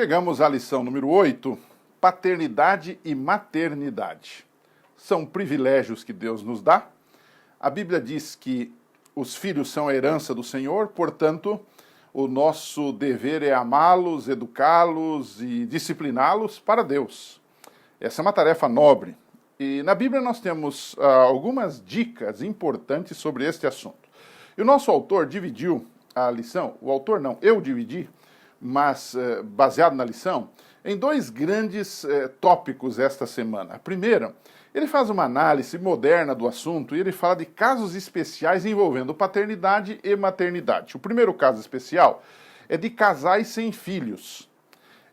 Chegamos à lição número 8, paternidade e maternidade. São privilégios que Deus nos dá. A Bíblia diz que os filhos são a herança do Senhor, portanto, o nosso dever é amá-los, educá-los e discipliná-los para Deus. Essa é uma tarefa nobre. E na Bíblia nós temos algumas dicas importantes sobre este assunto. E o nosso autor dividiu a lição, o autor não, eu dividi, mas baseado na lição, em dois grandes tópicos esta semana. A primeira, ele faz uma análise moderna do assunto e ele fala de casos especiais envolvendo paternidade e maternidade. O primeiro caso especial é de casais sem filhos.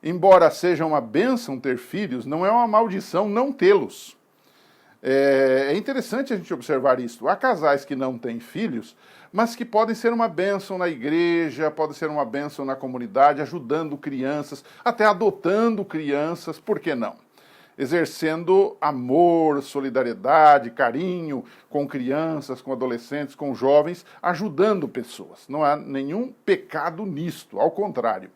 Embora seja uma bênção ter filhos, não é uma maldição não tê-los. É interessante a gente observar isso. Há casais que não têm filhos, mas que podem ser uma bênção na igreja, podem ser uma bênção na comunidade, ajudando crianças, até adotando crianças, por que não? Exercendo amor, solidariedade, carinho com crianças, com adolescentes, com jovens, ajudando pessoas. Não há nenhum pecado nisto, ao contrário.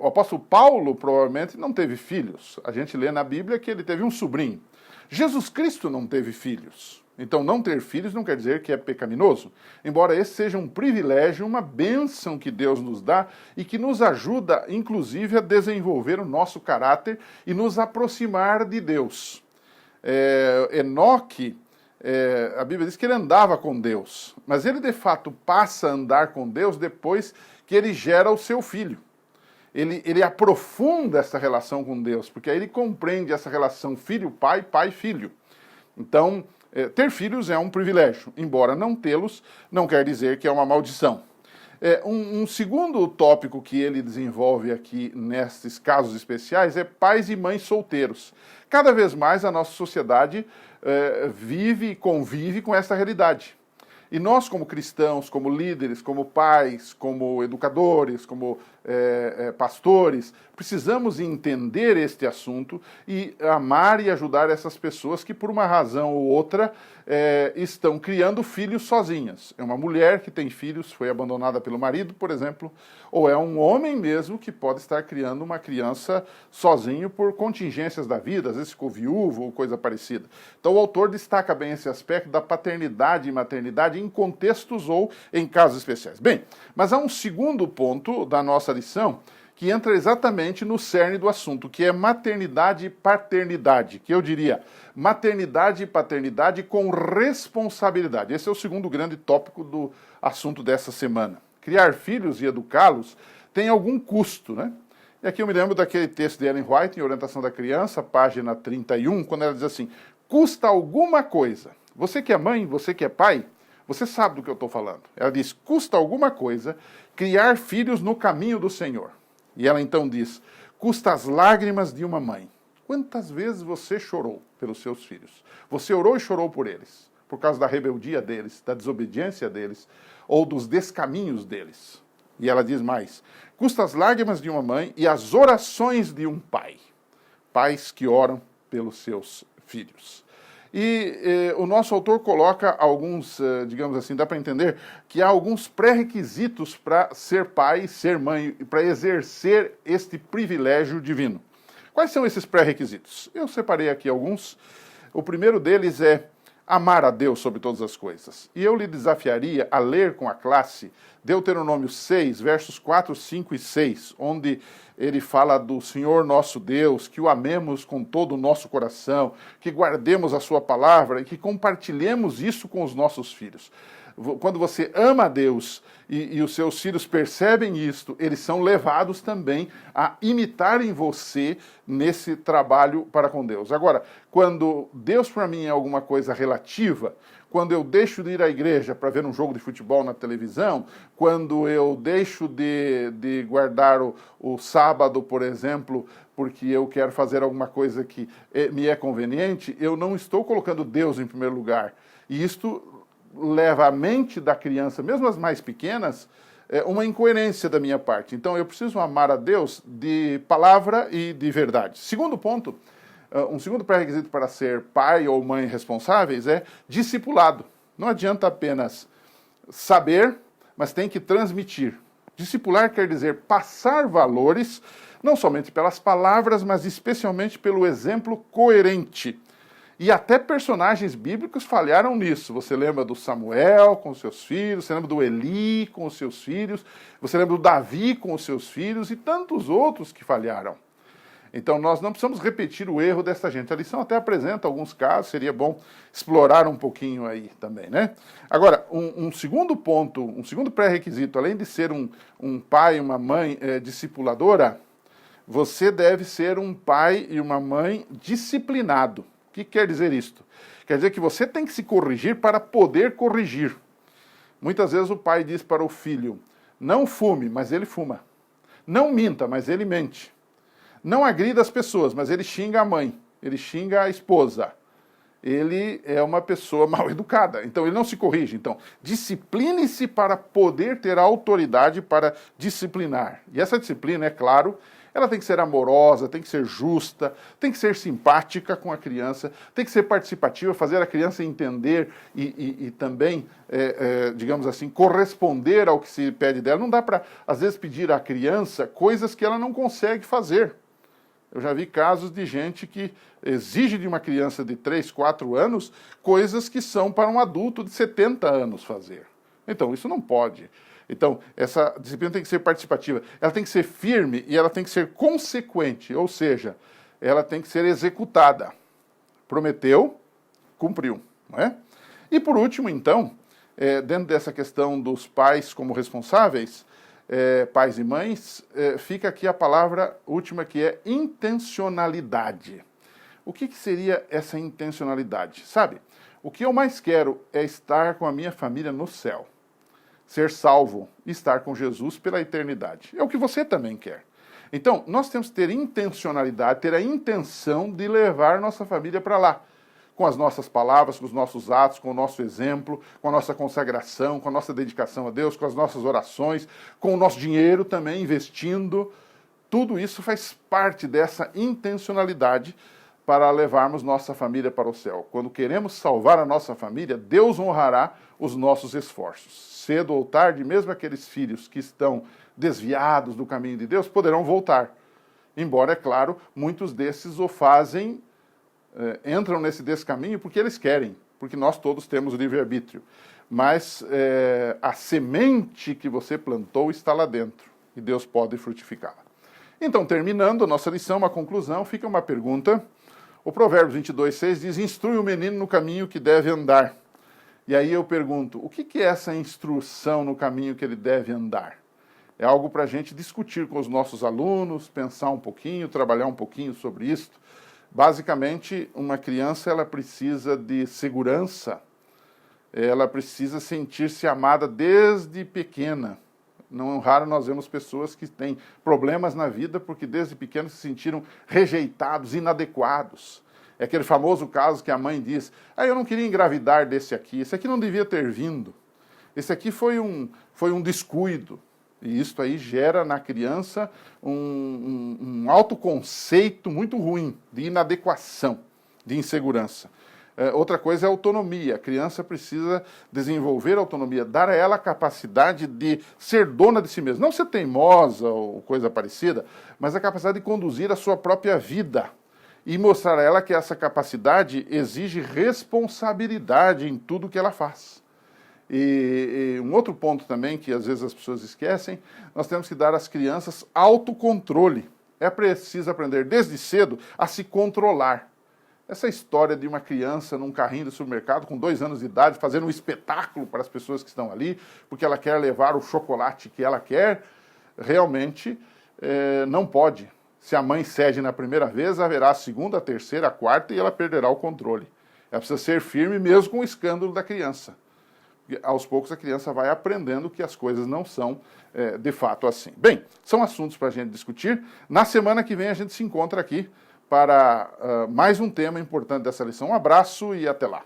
O apóstolo Paulo provavelmente não teve filhos. A gente lê na Bíblia que ele teve um sobrinho. Jesus Cristo não teve filhos. Então, não ter filhos não quer dizer que é pecaminoso, embora esse seja um privilégio, uma bênção que Deus nos dá e que nos ajuda, inclusive, a desenvolver o nosso caráter e nos aproximar de Deus. Enoque, a Bíblia diz que ele andava com Deus, mas ele, de fato, passa a andar com Deus depois que ele gera o seu filho. Ele aprofunda essa relação com Deus, porque aí ele compreende essa relação filho-pai, pai-filho. Então, ter filhos é um privilégio, embora não tê-los, não quer dizer que é uma maldição. Um segundo tópico que ele desenvolve aqui nesses casos especiais é pais e mães solteiros. Cada vez mais a nossa sociedade vive e convive com essa realidade. E nós, como cristãos, como líderes, como pais, como educadores, como pastores, precisamos entender este assunto e amar e ajudar essas pessoas que, por uma razão ou outra, estão criando filhos sozinhas. É uma mulher que tem filhos, foi abandonada pelo marido, por exemplo, ou é um homem mesmo que pode estar criando uma criança sozinho por contingências da vida, às vezes ficou viúvo ou coisa parecida. Então o autor destaca bem esse aspecto da paternidade e maternidade em contextos ou em casos especiais. Bem, mas há um segundo ponto da nossa lição que entra exatamente no cerne do assunto, que é maternidade e paternidade, que eu diria maternidade e paternidade com responsabilidade. Esse é o segundo grande tópico do assunto dessa semana. Criar filhos e educá-los tem algum custo, né? E aqui eu me lembro daquele texto de Ellen White, em Orientação da Criança, página 31, quando ela diz assim, custa alguma coisa. Você que é mãe, você que é pai, você sabe do que eu estou falando. Ela diz, custa alguma coisa criar filhos no caminho do Senhor. E ela então diz, custa as lágrimas de uma mãe. Quantas vezes você chorou pelos seus filhos? Você orou e chorou por eles, por causa da rebeldia deles, da desobediência deles, ou dos descaminhos deles. E ela diz mais, custa as lágrimas de uma mãe e as orações de um pai. Pais que oram pelos seus filhos. E o nosso autor coloca alguns, digamos assim, dá para entender que há alguns pré-requisitos para ser pai e ser mãe, para exercer este privilégio divino. Quais são esses pré-requisitos? Eu separei aqui alguns. O primeiro deles é amar a Deus sobre todas as coisas. E eu lhe desafiaria a ler com a classe Deuteronômio 6, versos 4, 5 e 6, onde ele fala do Senhor nosso Deus, que o amemos com todo o nosso coração, que guardemos a sua palavra e que compartilhemos isso com os nossos filhos. Quando você ama a Deus e os seus filhos percebem isto, eles são levados também a imitarem você nesse trabalho para com Deus. Agora, quando Deus para mim é alguma coisa relativa, quando eu deixo de ir à igreja para ver um jogo de futebol na televisão, quando eu deixo de guardar o sábado, por exemplo, porque eu quero fazer alguma coisa que me é conveniente, eu não estou colocando Deus em primeiro lugar. E isto leva a mente da criança, mesmo as mais pequenas, uma incoerência da minha parte. Então eu preciso amar a Deus de palavra e de verdade. Segundo ponto, um segundo pré-requisito para ser pai ou mãe responsáveis é discipulado. Não adianta apenas saber, mas tem que transmitir. Discipular quer dizer passar valores, não somente pelas palavras, mas especialmente pelo exemplo coerente. E até personagens bíblicos falharam nisso. Você lembra do Samuel com os seus filhos, você lembra do Eli com os seus filhos, você lembra do Davi com os seus filhos e tantos outros que falharam. Então nós não precisamos repetir o erro dessa gente. A lição até apresenta alguns casos, seria bom explorar um pouquinho aí também, né? Agora, um segundo ponto, um segundo pré-requisito, além de ser um pai e uma mãe discipuladora, você deve ser um pai e uma mãe disciplinado. O que quer dizer isto? Quer dizer que você tem que se corrigir para poder corrigir. Muitas vezes o pai diz para o filho, não fume, mas ele fuma. Não minta, mas ele mente. Não agrida as pessoas, mas ele xinga a mãe, ele xinga a esposa. Ele é uma pessoa mal educada, então ele não se corrige. Então, discipline-se para poder ter a autoridade para disciplinar. E essa disciplina, é claro, ela tem que ser amorosa, tem que ser justa, tem que ser simpática com a criança, tem que ser participativa, fazer a criança entender e também, digamos assim, corresponder ao que se pede dela. Não dá para, às vezes, pedir à criança coisas que ela não consegue fazer. Eu já vi casos de gente que exige de uma criança de 3, 4 anos coisas que são para um adulto de 70 anos fazer. Então, isso não pode. Então, essa disciplina tem que ser participativa, ela tem que ser firme e ela tem que ser consequente, ou seja, ela tem que ser executada. Prometeu, cumpriu, não é? E por último, então, dentro dessa questão dos pais como responsáveis, pais e mães, fica aqui a palavra última que é intencionalidade. O que seria essa intencionalidade? Sabe, o que eu mais quero é estar com a minha família no céu. Ser salvo e estar com Jesus pela eternidade. É o que você também quer. Então, nós temos que ter intencionalidade, ter a intenção de levar nossa família para lá. Com as nossas palavras, com os nossos atos, com o nosso exemplo, com a nossa consagração, com a nossa dedicação a Deus, com as nossas orações, com o nosso dinheiro também, investindo. Tudo isso faz parte dessa intencionalidade para levarmos nossa família para o céu. Quando queremos salvar a nossa família, Deus honrará os nossos esforços. Cedo ou tarde, mesmo aqueles filhos que estão desviados do caminho de Deus, poderão voltar. Embora, é claro, muitos desses o fazem, entram nesse descaminho porque eles querem, porque nós todos temos livre-arbítrio. Mas a semente que você plantou está lá dentro e Deus pode frutificá-la. Então, terminando a nossa lição, uma conclusão, fica uma pergunta. O Provérbios 22:6 diz, instrui o menino no caminho que deve andar. E aí eu pergunto, o que é essa instrução no caminho que ele deve andar? É algo para a gente discutir com os nossos alunos, pensar um pouquinho, trabalhar um pouquinho sobre isso. Basicamente, uma criança ela precisa de segurança, ela precisa sentir-se amada desde pequena. Não raro nós vemos pessoas que têm problemas na vida porque desde pequenos se sentiram rejeitados, inadequados. É aquele famoso caso que a mãe diz, eu não queria engravidar desse aqui, esse aqui não devia ter vindo, esse aqui foi um descuido. E isso aí gera na criança um autoconceito muito ruim, de inadequação, de insegurança. Outra coisa é a autonomia. A criança precisa desenvolver autonomia, dar a ela a capacidade de ser dona de si mesma. Não ser teimosa ou coisa parecida, mas a capacidade de conduzir a sua própria vida. E mostrar a ela que essa capacidade exige responsabilidade em tudo que ela faz. E um outro ponto também, que às vezes as pessoas esquecem, nós temos que dar às crianças autocontrole. É preciso aprender desde cedo a se controlar. Essa história de uma criança num carrinho do supermercado com 2 anos de idade, fazendo um espetáculo para as pessoas que estão ali, porque ela quer levar o chocolate que ela quer, realmente não pode. Se a mãe cede na primeira vez, haverá a segunda, a terceira, a quarta e ela perderá o controle. Ela precisa ser firme mesmo com o escândalo da criança. Aos poucos a criança vai aprendendo que as coisas não são de fato assim. Bem, são assuntos para a gente discutir. Na semana que vem a gente se encontra aqui para mais um tema importante dessa lição. Um abraço e até lá.